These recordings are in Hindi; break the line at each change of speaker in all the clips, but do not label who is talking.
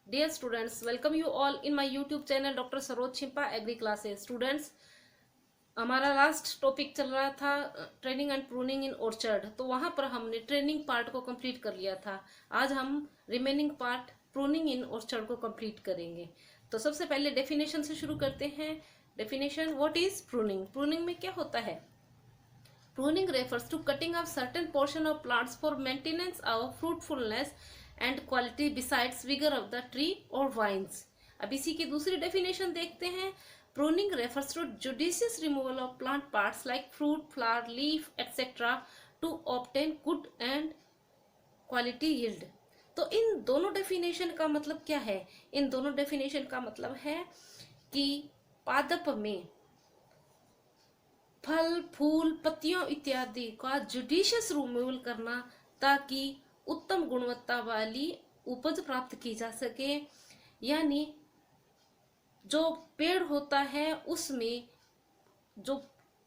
Dear students, welcome you all in my YouTube channel Dr. Saroj Chimpa Agri Classes. Students, हमारा लास्ट टॉपिक चल रहा था training and pruning in orchard. तो वहां पर हमने ट्रेनिंग पार्ट को कंप्लीट कर लिया था। आज हम रिमेनिंग पार्ट प्रूनिंग इन ऑर्चर्ड को कंप्लीट करेंगे। तो सबसे पहले डेफिनेशन से शुरू करते हैं। Definition, what is pruning? Pruning में क्या होता है? Pruning refers to cutting off certain portion of plants for maintenance of fruitfulness and quality besides vigor of the tree or vines. अब इसी की दूसरी डेफिनेशन देखते हैं। Pruning refers to judicious removal of plant parts like fruit, flower, leaf, etc. to obtain good and quality yield. तो इन दोनों डेफिनेशन का मतलब क्या है? इन दोनों डेफिनेशन का मतलब है कि पादप में फल, फूल, पत्तियों इत्यादि का जुडिशियस रिमूवल करना ताकि उत्तम गुणवत्ता वाली उपज प्राप्त की जा सके। यानी जो पेड़ होता है उसमें जो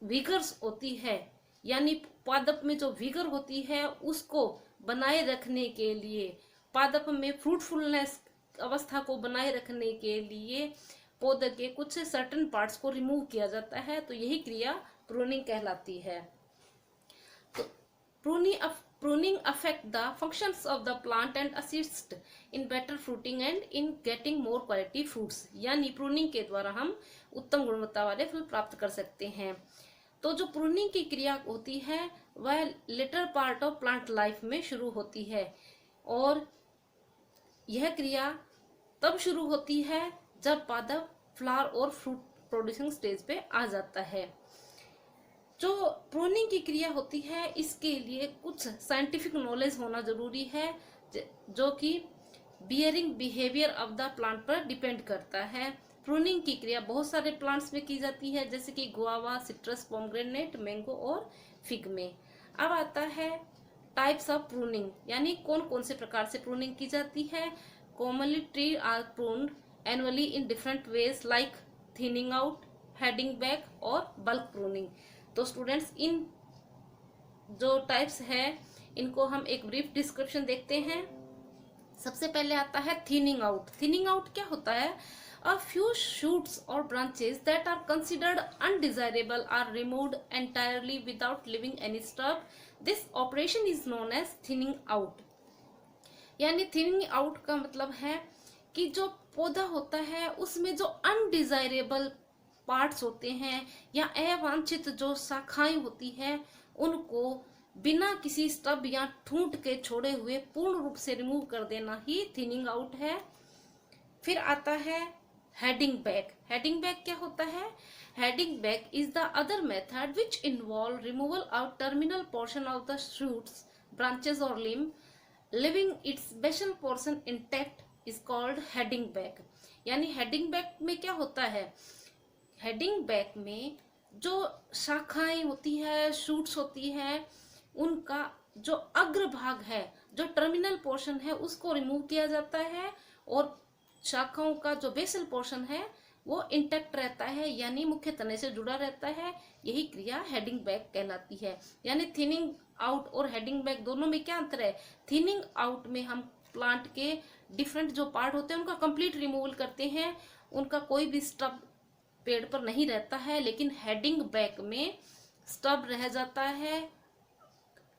विगर्स होती है, यानी पादप में जो विगर होती है उसको बनाए रखने के लिए, पादप में फ्रूटफुलनेस अवस्था को बनाए रखने के लिए पौधे के कुछ सर्टेन पार्ट्स को रिमूव किया जाता है। तो यही क्रिया प्रूनिंग कहलाती है। तो pruning affect the functions of the plant and assist in better fruiting and in getting more quality fruits. यानी प्रूनिंग के द्वारा हम उत्तम गुणवत्ता वाले फल प्राप्त कर सकते हैं। तो जो प्रूनिंग की क्रिया होती है वह later part of plant life में शुरू होती है, और यह क्रिया तब शुरू होती है जब पादप फ्लावर और फ्रूट प्रोड्यूसिंग स्टेज पे आ जाता है। जो प्रूनिंग की क्रिया होती है इसके लिए कुछ साइंटिफिक नॉलेज होना जरूरी है, जो कि bearing behaviour of the plant पर डिपेंड करता है। प्रूनिंग की क्रिया बहुत सारे प्लांट्स में की जाती है, जैसे कि गुआवा, सिट्रस, पोमग्रेनेट, मैंगो और फिग में। अब आता है टाइप्स ऑफ प्रूनिंग, यानी कौन कौन से प्रकार से प्रूनिंग की जाती है। Commonly tree are pruned annually in different ways like thinning out, heading back और बल्क प्रूनिंग। तो स्टूडेंट्स, इन जो टाइप्स है इनको हम एक ब्रीफ डिस्क्रिप्शन देखते हैं। सबसे पहले आता है थिनिंग आउट। थिनिंग आउट क्या होता है? A few shoots or branches that are considered undesirable are removed entirely without leaving any stub. This operation is known as thinning out. यानी थिनिंग आउट का मतलब है कि जो पौधा होता है उसमें जो अनडिजायरेबल पार्ट्स होते हैं या अवांछित जो शाखाएं होती है उनको बिना किसी स्टब या ठूंठ के छोड़े हुए पूर्ण रूप से रिमूव कर देना ही थिनिंग आउट है। फिर आता है हेडिंग बैक। हेडिंग बैक क्या होता है? Heading back is the other method which involve removal of terminal portion of the shoots, branches और limb, living its basal portion intact is called heading back. यानी हेडिंग बैक में क्या होता है? हेडिंग बैक में जो शाखाएं होती है, शूट्स होती है, उनका जो अग्र भाग है, जो टर्मिनल पोर्शन है उसको रिमूव किया जाता है, और शाखाओं का जो बेसल पोर्शन है वो इंटैक्ट रहता है, यानी मुख्य तने से जुड़ा रहता है। यही क्रिया हेडिंग बैक कहलाती है। यानी थिनिंग आउट और हेडिंग बैक दोनों में क्या अंतर है? थिनिंग आउट में हम प्लांट के डिफरेंट जो पार्ट होते हैं उनका कंप्लीट रिमूवल करते हैं, उनका कोई भी स्टब पेड़ पर नहीं रहता है। लेकिन हेडिंग बैक में स्टब रह जाता है,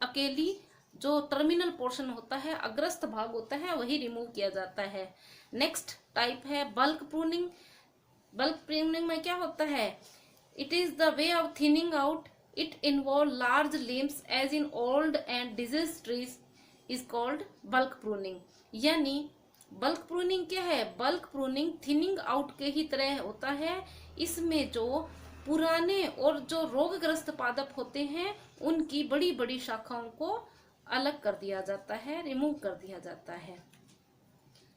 अकेली जो टर्मिनल पोर्शन होता है, अग्रस्त भाग होता है, वही रिमूव किया जाता है। नेक्स्ट टाइप है बल्क प्रूनिंग। बल्क प्रूनिंग में क्या होता है? It is the way of thinning out. It involve large limbs as in old and disease trees is called bulk pruning. यानी बल्क प्रूनिंग क्या है? बल्क प्रूनिंग थिनिंग आउट के ही तरह होता है। इसमें जो पुराने और जो रोगग्रस्त पादप होते हैं उनकी बड़ी बड़ी शाखाओं को अलग कर दिया जाता है, रिमूव कर दिया जाता है।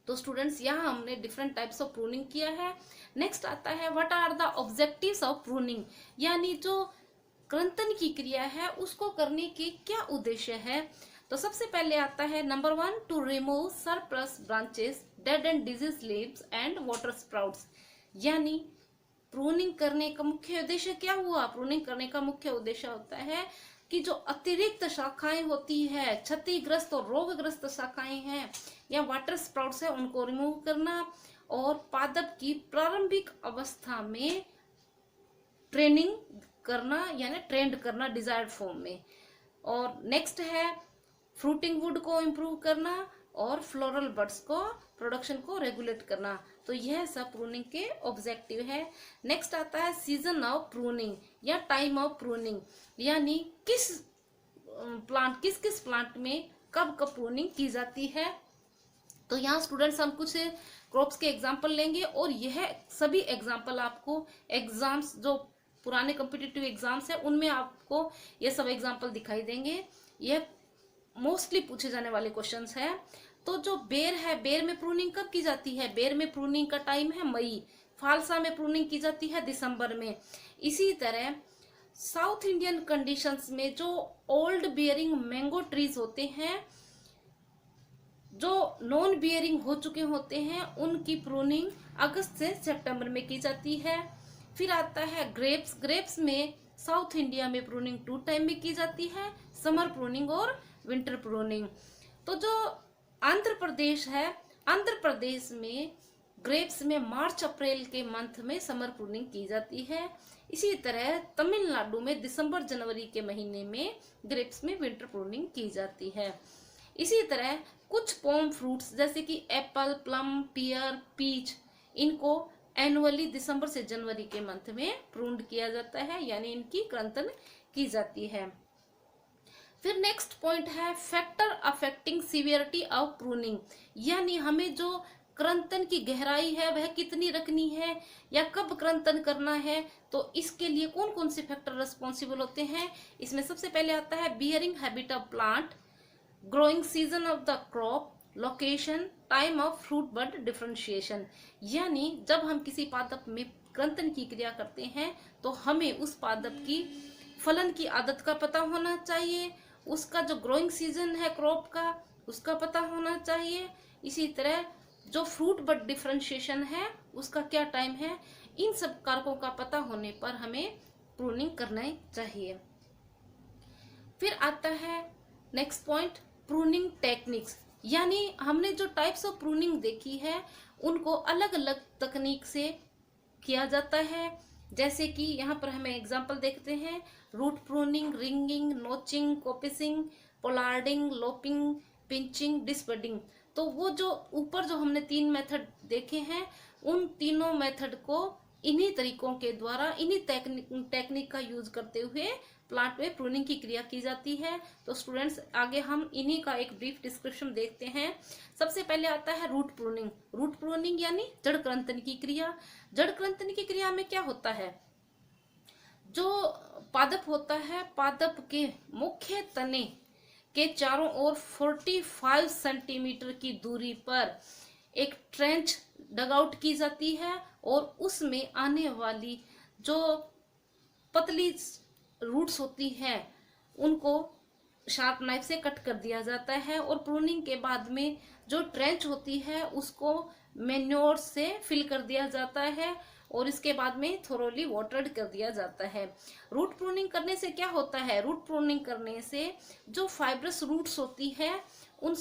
तो स्टूडेंट्स, यहाँ हमने डिफरेंट टाइप्स ऑफ प्रूनिंग किया है। नेक्स्ट आता है what are the objectives of pruning. यानी जो कृंतन की क्रिया है उसको करने के क्या उद्देश्य है। तो सबसे पहले आता है नंबर 1, to remove surplus branches, dead and disease leaves and water sprouts. यानी प्रूनिंग करने का मुख्य उद्देश्य क्या हुआ? प्रूनिंग करने का मुख्य उद्देश्य होता है कि जो अतिरिक्त शाखाएं होती है, क्षतिग्रस्त और रोगग्रस्त शाखाएं हैं या वाटर स्प्राउट्स है, उनको रिमूव करना, और पादप की प्रारंभिक अवस्था में ट्रेनिंग करना यानी ट्रेंड करना डिजायर्ड फॉर्म में। और नेक्स्ट है फ्रूटिंग वुड को इम्प्रूव करना और फ्लोरल बड्स को प्रोडक्शन को रेगुलेट करना। तो यह सब प्रूनिंग के ऑब्जेक्टिव है। नेक्स्ट आता है सीजन ऑफ प्रूनिंग या टाइम ऑफ प्रूनिंग, यानी किस किस प्लांट में कब कब प्रूनिंग की जाती है। तो यहाँ स्टूडेंट्स हम कुछ क्रॉप्स के एग्जाम्पल लेंगे और यह सभी एग्जाम्पल आपको एग्जाम्स जो पुराने कॉम्पिटिटिव एग्जाम्स है उनमें आपको ये सब एग्जाम्पल दिखाई देंगे। यह मोस्टली पूछे जाने वाले क्वेश्चंस है। तो जो बेर है, बेर में प्रूनिंग कब की जाती है? बेर में प्रूनिंग का टाइम है मई। फालसा में प्रूनिंग की जाती है दिसंबर में। इसी तरह साउथ इंडियन कंडीशंस में जो ओल्ड बियरिंग मैंगो ट्रीज होते हैं, जो नॉन बियरिंग हो चुके होते हैं, उनकी प्रूनिंग अगस्त से सितंबर में की जाती है। फिर आता है ग्रेप्स। ग्रेप्स में साउथ इंडिया में प्रूनिंग 2 टाइम में की जाती है, समर प्रूनिंग और विंटर प्रूनिंग। तो जो आंध्र प्रदेश है, आंध्र प्रदेश में ग्रेप्स में मार्च अप्रैल के मंथ में समर प्रूनिंग की जाती है। इसी तरह तमिलनाडु में दिसंबर जनवरी के महीने में ग्रेप्स में विंटर प्रूनिंग की जाती है। इसी तरह कुछ पोम फ्रूट्स जैसे कि एप्पल, प्लम, पियर, पीच, इनको एनुअली दिसंबर से जनवरी के मंथ में प्रून्ड किया जाता है, यानी इनकी क्रंतन की जाती है। फिर नेक्स्ट पॉइंट है factor affecting severity of pruning, यानी हमें जो क्रंतन की गहराई है वह कितनी रखनी है या कब क्रंतन करना है, तो इसके लिए कौन कौन से फैक्टर रिस्पॉन्सिबल होते हैं। इसमें सबसे पहले आता है bearing habit of plant, growing season of the crop, location, time of fruit bud differentiation. यानी जब हम किसी पादप में क्रंतन की क्रिया करते हैं तो हमें उस पादप की फलन की आदत का पता होना चाहिए, उसका जो ग्रोइंग सीजन है क्रॉप का उसका पता होना चाहिए। इसी तरह जो फ्रूट बड डिफरेंशिएशन है उसका क्या टाइम है, इन सब कारकों का पता होने पर हमें प्रूनिंग करना चाहिए। फिर आता है नेक्स्ट पॉइंट प्रूनिंग टेक्निक्स, यानी हमने जो टाइप्स ऑफ प्रूनिंग देखी है उनको अलग अलग तकनीक से किया जाता है। जैसे कि यहाँ पर हमें एग्जांपल देखते हैं root pruning, ringing, notching, coppicing, pollarding, lopping, pinching, disbudding. तो वो जो ऊपर जो हमने 3 मेथड देखे हैं उन तीनों मेथड को इन्हीं तरीकों के द्वारा, इन्हीं टेक्निक का यूज करते हुए प्लांट में प्रूनिंग की क्रिया की जाती है। तो स्टूडेंट्स आगे हम इन्हीं का एक ब्रीफ डिस्क्रिप्शन देखते हैं। सबसे पहले आता है रूट प्रूनिंग। रूट प्रूनिंग यानी जड़ क्रंतन की क्रिया। जड़ क्रंतन की क्रिया में क्या होता है, जो पादप होता है पादप के मुख्य तने के चारों ओर 45 सेंटीमीटर की दूरी पर एक ट्रेंच डगआउट की जाती है और उसमें आने वाली जो पतली रूट्स होती है उनको शार्प नाइफ से कट कर दिया जाता है और प्रूनिंग के बाद में जो ट्रेंच होती है उसको मैन्योर से फिल कर दिया जाता है और इसके बाद में थोरोली वाटर्ड कर दिया जाता है। रूट प्रूनिंग करने से क्या होता है, रूट प्रूनिंग करने से जो फाइब्रस रूट्स होती है उन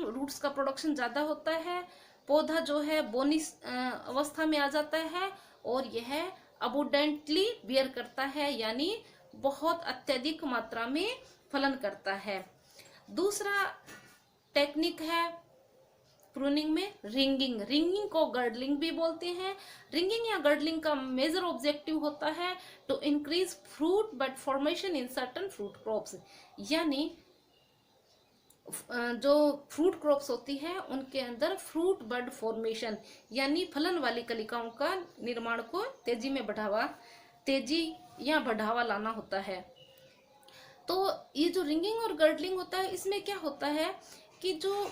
रूट्स का प्रोडक्शन ज्यादा होता है, पौधा जो है बोनी अवस्था में आ जाता है और यह अबुडेंटली बियर करता है, यानी बहुत अत्यधिक मात्रा में फलन करता है। दूसरा टेक्निक है प्रूनिंग में रिंगिंग। रिंगिंग को गर्डलिंग भी बोलते हैं। रिंगिंग या गर्डलिंग का मेजर ऑब्जेक्टिव होता है to increase fruit bud formation in certain fruit crops, यानी जो फ्रूट क्रॉप्स होती है उनके अंदर फ्रूट बड फॉर्मेशन यानी फलन वाली कलिकाओं का निर्माण को तेजी या बढ़ावा लाना होता है। तो ये जो रिंगिंग और गर्डलिंग होता है इसमें क्या होता है कि जो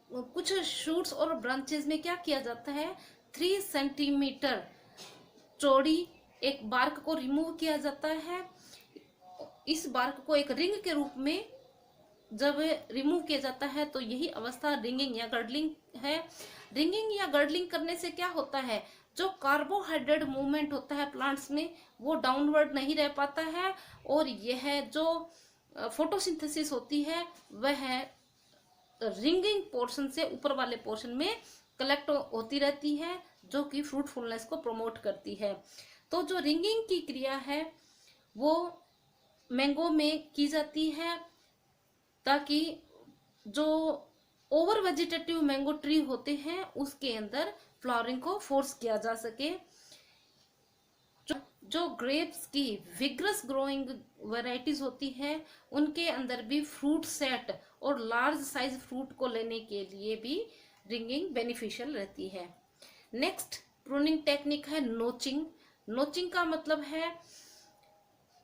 कुछ शूट्स और ब्रांचेस में क्या किया जाता है, 3 सेंटीमीटर चौड़ी एक बार्क को रिमूव किया जाता है। इस बार्क को एक रिंग के रूप में जब रिमूव किया जाता है तो यही अवस्था रिंगिंग या गर्डलिंग है। रिंगिंग या गर्डलिंग करने से क्या होता है, जो कार्बोहाइड्रेट मूवमेंट होता है प्लांट्स में वो डाउनवर्ड नहीं रह पाता है, और यह जो फोटोसिंथेसिस होती है वह रिंगिंग पोर्शन से ऊपर वाले पोर्शन में कलेक्ट होती रहती है, जो कि फ्रूटफुलनेस को प्रमोट करती है। तो जो रिंगिंग की क्रिया है वो मैंगो में की जाती है, ताकि जो ओवर वेजिटेटिव मैंगो ट्री होते हैं उसके अंदर फ्लावरिंग को फोर्स किया जा सके। जो ग्रेप्स की विग्रस ग्रोइंग वैरायटीज होती है उनके अंदर भी फ्रूट सेट और लार्ज साइज फ्रूट को लेने के लिए भी रिंगिंग बेनिफिशियल रहती है। नेक्स्ट प्रूनिंग टेक्निक है नोचिंग। नोचिंग का मतलब है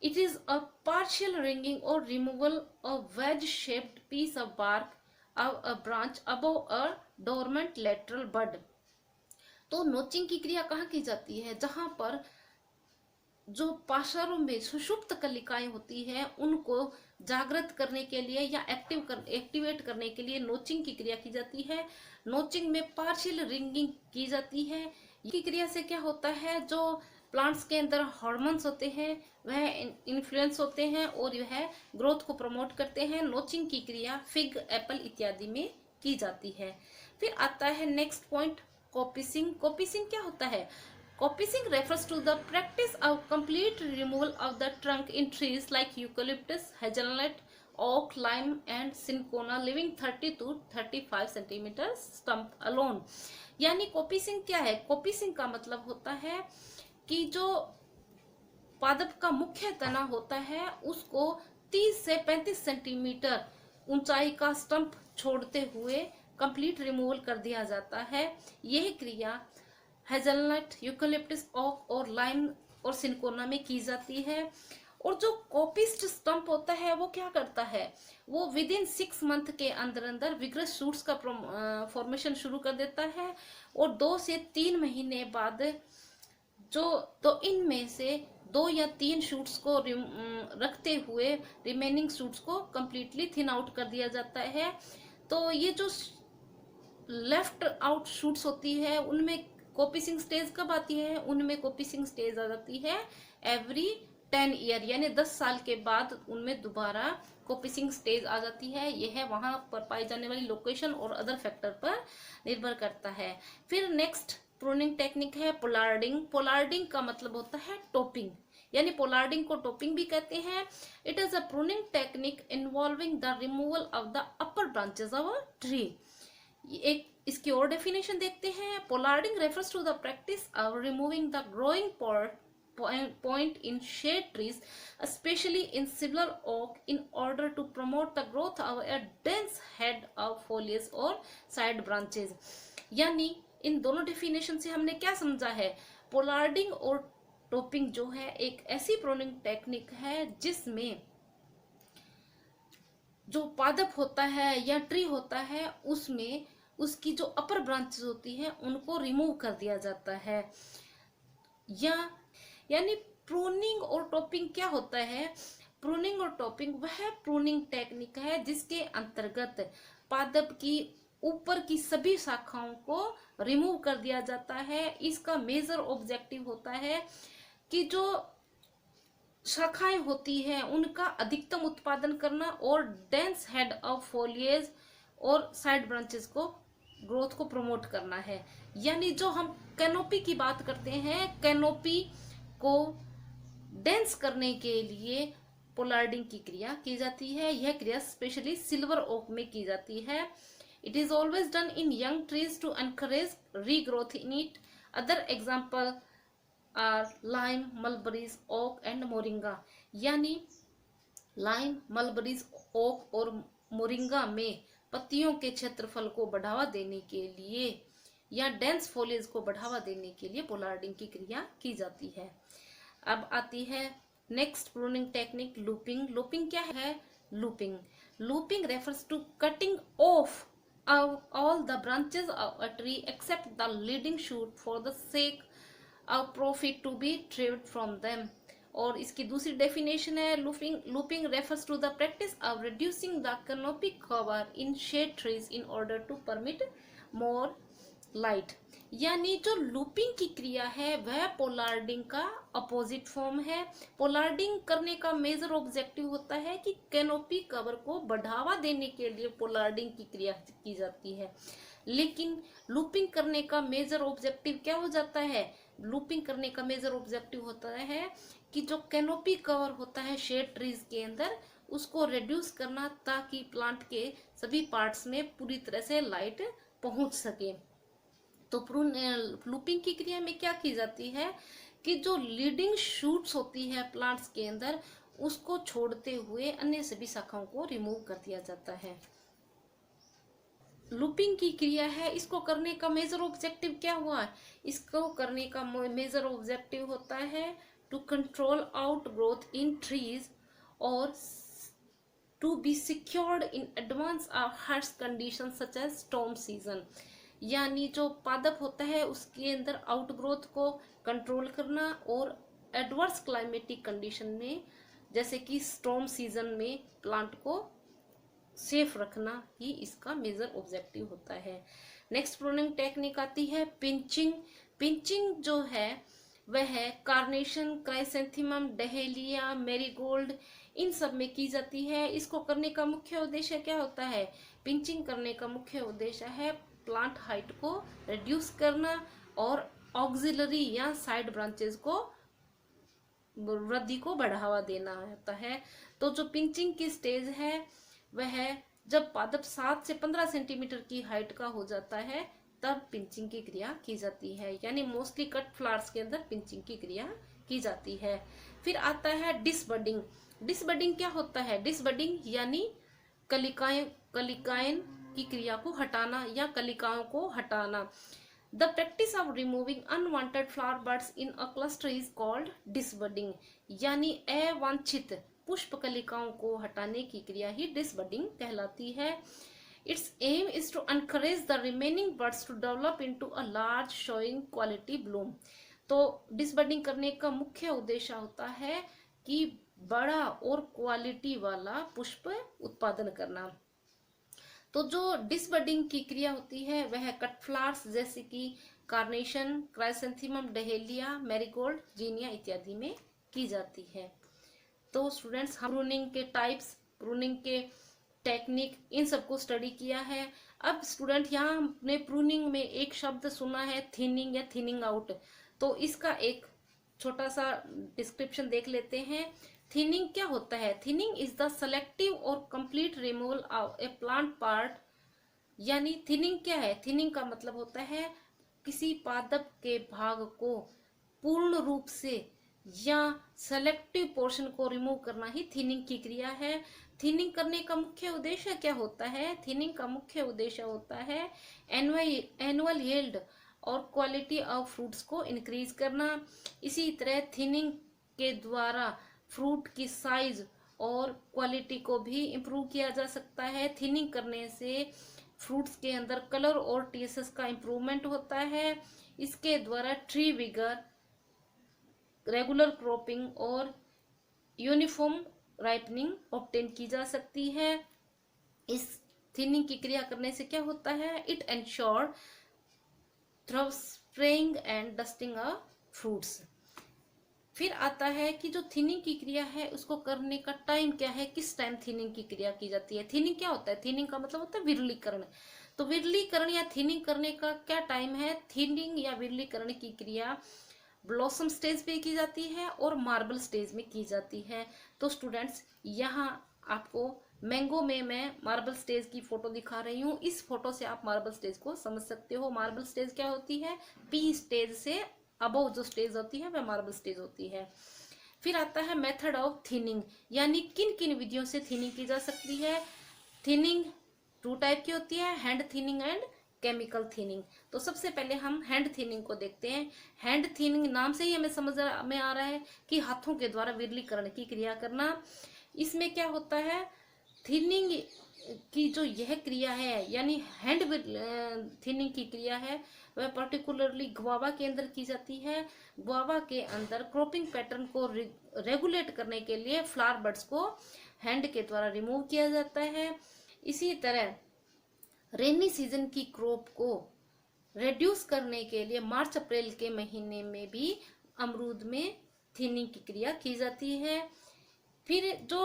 it is a partial ringing or removal of wedge shaped piece of bark of a branch above a dormant lateral bud। तो नोचिंग की क्रिया कहाँ की जाती है? जहां पर जो पार्श्वों में सुषुप्त कलिकाएं होती है उनको जागृत करने के लिए या एक्टिवेट करने के लिए नोचिंग की क्रिया की जाती है। नोचिंग में पार्शियल रिंगिंग की जाती है। ये क्रिया से क्या होता है, जो प्लांट्स के अंदर हार्मोन्स होते हैं वह इन्फ्लुएंस होते हैं और वह ग्रोथ को प्रमोट करते हैं। नोचिंग की क्रिया फिग, एप्पल इत्यादि में की जाती है। फिर आता है नेक्स्ट पॉइंट, कॉपिसिंग। कॉपिसिंग क्या होता है? Coppicing refers to the practice of complete removal of the trunk in trees like eucalyptus, hazelnut, oak, lime and cinchona leaving 30 to 35 centimeter stump alone। यानी कॉपिसिंग क्या है? कॉपिसिंग का मतलब होता है कि जो पादप का मुख्य तना होता है उसको 30 से 35 सेंटीमीटर ऊंचाई का स्टंप छोड़ते हुए कंप्लीट रिमूवल कर दिया जाता है। यह क्रिया हेजलनट, यूकलिप्टस, ओक और लाइम और सिनकोना में की जाती है। और जो कॉपिस्ट स्टंप होता है वो क्या करता है, वो विद इन 6 मंथ के अंदर अंदर विग्रस शूट्स का फॉर्मेशन शुरू कर देता है, और 2 से 3 महीने बाद तो इनमें से 2 या 3 शूट्स को रखते हुए रिमेनिंग शूट्स को कंप्लीटली थिन आउट कर दिया जाता है। तो ये जो लेफ्ट आउट शूट्स होती है उनमें कॉपिसिंग स्टेज कब आती है? उनमें कॉपिसिंग स्टेज आ जाती है एवरी 10 ईयर, यानी 10 साल के बाद उनमें दोबारा कॉपिसिंग स्टेज आ जाती है। यह वहां पर पाई जाने वाली लोकेशन और अदर फैक्टर पर निर्भर करता है। फिर नेक्स्ट प्रूनिंग टेक्निक है पोलार्डिंग। पोलार्डिंग का मतलब होता है टॉपिंग, यानी पोलार्डिंग को टॉपिंग भी कहते हैं। It is a pruning technique involving the removal of the upper branches of a tree. एक इसकी और डेफिनेशन देखते हैं। Pollarding refers to the practice of removing the growing point in shade trees, especially in silver oak, in order to promote the growth of a dense head of foliage or side branches। यानी इन दोनों डेफिनेशन से हमने क्या समझा है? पोलार्डिंग और टॉपिंग जो है एक ऐसी प्रूनिंग टेक्निक है जिसमें जो पादप होता है या ट्री होता है उसमें उसकी जो अपर ब्रांचेस होती है उनको रिमूव कर दिया जाता है। यानी प्रूनिंग और टॉपिंग क्या होता है? प्रूनिंग और टॉपिंग वह प्रूनिंग टेक्निक है जिसके अंतर्गत पादप की ऊपर की सभी शाखाओं को रिमूव कर दिया जाता है। इसका मेजर ऑब्जेक्टिव होता है कि जो शाखाएं होती हैं उनका अधिकतम उत्पादन करना और डेंस हेड ऑफ फोलिएज और साइड ब्रांचेस को ग्रोथ को प्रमोट करना है। यानी जो हम कैनोपी की बात करते हैं, कैनोपी को डेंस करने के लिए पोलार्डिंग की क्रिया की जाती है। यह क्रिया स्पेशली सिल्वर ओक में की जाती है। It is always done in young trees to encourage regrowth in it. Other example are lime, mulberries, oak and moringa. यानी लाइम, मलबरीज, ओक और मोरिंगा में पत्तियों के क्षेत्रफल को बढ़ावा देने के लिए या डेंस फोलिएज को बढ़ावा देने के लिए पोलार्डिंग की क्रिया की जाती है। अब आती है next pruning technique, lopping. Lopping क्या है? Lopping refers to cutting of all the branches of a tree except the leading shoot for the sake of profit to be retrieved from them। और इसकी दूसरी डेफिनेशन है lopping refers to the practice of reducing the canopy cover in shade trees in order to permit more light. यानी जो लूपिंग की क्रिया है वह पोलार्डिंग का अपोजिट फॉर्म है। पोलार्डिंग करने का मेजर ऑब्जेक्टिव होता है कि कैनोपी कवर को बढ़ावा देने के लिए पोलार्डिंग की क्रिया की जाती है, लेकिन लूपिंग करने का मेजर ऑब्जेक्टिव क्या हो जाता है? लूपिंग करने का मेजर ऑब्जेक्टिव होता है कि जो कैनोपी कवर होता है शेड ट्रीज के अंदर, उसको रिड्यूस करना, ताकि प्लांट के सभी पार्ट्स में पूरी तरह से लाइट पहुंच सके। तो लूपिंग की क्रिया में क्या की जाती है कि जो लीडिंग शूट्स होती है प्लांट्स के अंदर, उसको छोड़ते हुए अन्य सभी शाखाओं को रिमूव कर दिया जाता है। लूपिंग की क्रिया है, इसको करने का मेजर ऑब्जेक्टिव क्या हुआ? इसको करने का मेजर ऑब्जेक्टिव होता है to control out growth in trees और to be secured in advance of harsh condition such as storm season. यानी जो पादप होता है उसके अंदर आउटग्रोथ को कंट्रोल करना और एडवर्स क्लाइमेटिक कंडीशन में जैसे कि स्टॉर्म सीजन में प्लांट को सेफ रखना ही इसका मेजर ऑब्जेक्टिव होता है। नेक्स्ट प्रूनिंग टेक्निक आती है पिंचिंग। पिंचिंग जो है वह कार्नेशन, क्राइसेंथेमम, डहेलिया, मैरीगोल्ड, इन सब में की जाती है। इसको करने का मुख्य उद्देश्य क्या होता है? पिंचिंग करने का मुख्य उद्देश्य है प्लांट हाइट को रिड्यूस करना और ऑक्सिलरी या साइड ब्रांचेस को वृद्धि को बढ़ावा देना होता है। तो जो पिंचिंग की स्टेज है वह जब पादप 7 से 15 सेंटीमीटर की हाइट का हो जाता है तब पिंचिंग की क्रिया की जाती है। यानी मोस्टली कट फ्लावर्स के अंदर पिंचिंग की क्रिया की जाती है। फिर आता है डिसबडिंग। डिसबडिंग क्या होता है? डिसबडिंग यानी कलिकाएं की क्रिया को हटाना या कलिकाओं को हटाना। The practice of removing unwanted flower buds in a cluster is called disbudding. यानी अवांछित पुष्प कलिकाओं को हटाने की क्रिया ही डिसबडिंग कहलाती है। Its aim is to encourage the remaining buds to develop into a large showing quality bloom. तो डिसबडिंग करने का मुख्य उद्देश्य होता है कि बड़ा और क्वालिटी वाला पुष्प उत्पादन करना। तो जो डिसबडिंग की क्रिया होती है वह कट फ्लावर्स जैसे कि कार्नेशन, क्राइसेंथेमम, डहेलिया, मैरीगोल्ड, जीनिया इत्यादि में की जाती है। तो स्टूडेंट्स, हम प्रूनिंग के टाइप्स, प्रूनिंग के टेक्निक, इन सबको स्टडी किया है। अब स्टूडेंट यहाँ हमने प्रूनिंग में एक शब्द सुना है थिनिंग या थिनिंग आउट, तो इसका एक छोटा सा डिस्क्रिप्शन देख लेते हैं। थिनिंग क्या होता है? थिनिंग इज द सेलेक्टिव और complete removal of A plant part. यानी थिनिंग क्या है? थिनिंग का मतलब होता है किसी पादप के भाग को पूर्ण रूप से या सेलेक्टिव पोर्शन को रिमूव करना ही थिनिंग की क्रिया है। थिनिंग करने का मुख्य उद्देश्य क्या होता है? थिनिंग का मुख्य उद्देश्य होता है एनुअल यील्ड और क्वालिटी ऑफ फ्रूट्स को इंक्रीज करना। इसी तरह थिनिंग के द्वारा फ्रूट की साइज और क्वालिटी को भी इम्प्रूव किया जा सकता है। थिनिंग करने से फ्रूट्स के अंदर कलर और टेस्ट का इम्प्रूवमेंट होता है। इसके द्वारा ट्री विगर, रेगुलर क्रॉपिंग और यूनिफॉर्म राइपनिंग ऑब्टेन की जा सकती है। इस थिनिंग की क्रिया करने से क्या होता है? It ensure through spraying and dusting of fruits. फिर आता है कि जो थिनिंग की क्रिया है उसको करने का टाइम क्या है, किस टाइम थिनिंग की क्रिया की जाती है। थिनिंग क्या होता है? थिनिंग का मतलब होता है विरलीकरण। तो विरलीकरण या थिनिंग करने का क्या टाइम है? थिनिंग या विरलीकरण की क्रिया ब्लॉसम स्टेज पे की जाती है और मार्बल स्टेज में की जाती है। तो स्टूडेंट्स, यहाँ आपको मैंगो में मैं मार्बल स्टेज की फोटो दिखा रही हूँ। इस फोटो से आप मार्बल स्टेज को समझ सकते हो। मार्बल स्टेज क्या होती है? पी स्टेज से अबव जो स्टेज होती है वह मार्बल स्टेज होती है। फिर आता है मेथड ऑफ थिनिंग, यानी किन किन विधियों से थिनिंग की जा सकती है। थिनिंग 2 टाइप की होती है, hand thinning and chemical thinning. तो सबसे पहले हम हैंड थिनिंग को देखते हैं। हैंड थिनिंग नाम से ही हमें समझ में आ रहा है कि हाथों के द्वारा विरलीकरण की क्रिया करना। इसमें क्या होता है? थिनिंग की जो यह क्रिया है यानी हैंड थिनिंग की क्रिया है वह पर्टिकुलरली गुआवा के अंदर की जाती है। गुआवा के अंदर क्रॉपिंग पैटर्न को रेगुलेट करने के लिए फ्लावर बड्स को हैंड के द्वारा रिमूव किया जाता है। इसी तरह रेनी सीजन की क्रॉप को रिड्यूस करने के लिए मार्च अप्रैल के महीने में भी अमरूद में थिनिंग की क्रिया की जाती है। फिर जो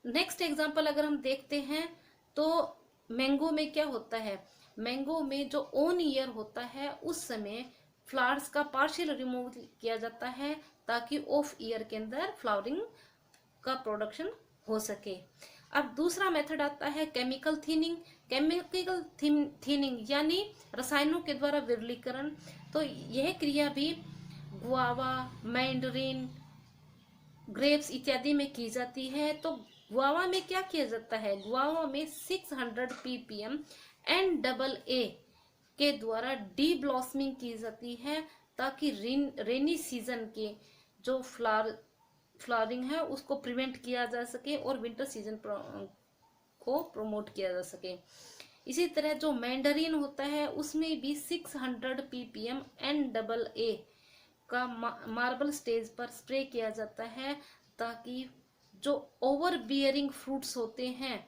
नेक्स्ट एग्जांपल अगर हम देखते हैं तो मैंगो में क्या होता है, मैंगो में जो ऑन ईयर होता है उस समय फ्लावर्स का पार्शियल रिमूव किया जाता है ताकि ऑफ ईयर के अंदर फ्लावरिंग का प्रोडक्शन हो सके। अब दूसरा मेथड आता है केमिकल थिनिंग। केमिकल थिनिंग यानी रसायनों के द्वारा विरलीकरण। तो यह क्रिया भी गुआवा, मैंडरिन, ग्रेप्स इत्यादि में की जाती है। तो गुआवा में क्या किया जाता है, गुआवा में 600 ppm NAA के द्वारा डी ब्लॉसमिंग की जाती है ताकि रेनी सीजन के जो फ्लावरिंग है उसको प्रिवेंट किया जा सके और विंटर सीजन को प्रमोट किया जा सके। इसी तरह जो मैंडरिन होता है उसमें भी 600 ppm NAA का मार्बल स्टेज पर स्प्रे किया जाता है ताकि जो ओवर बियरिंग फ्रूट्स होते हैं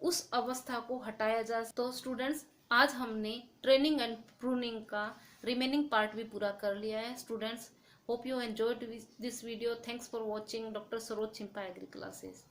उस अवस्था को हटाया जा। तो स्टूडेंट्स, आज हमने ट्रेनिंग एंड प्रूनिंग का रिमेनिंग पार्ट भी पूरा कर लिया है। Students, hope you enjoyed this video. Thanks for watching doctor Saroj Chhimpa agri classes.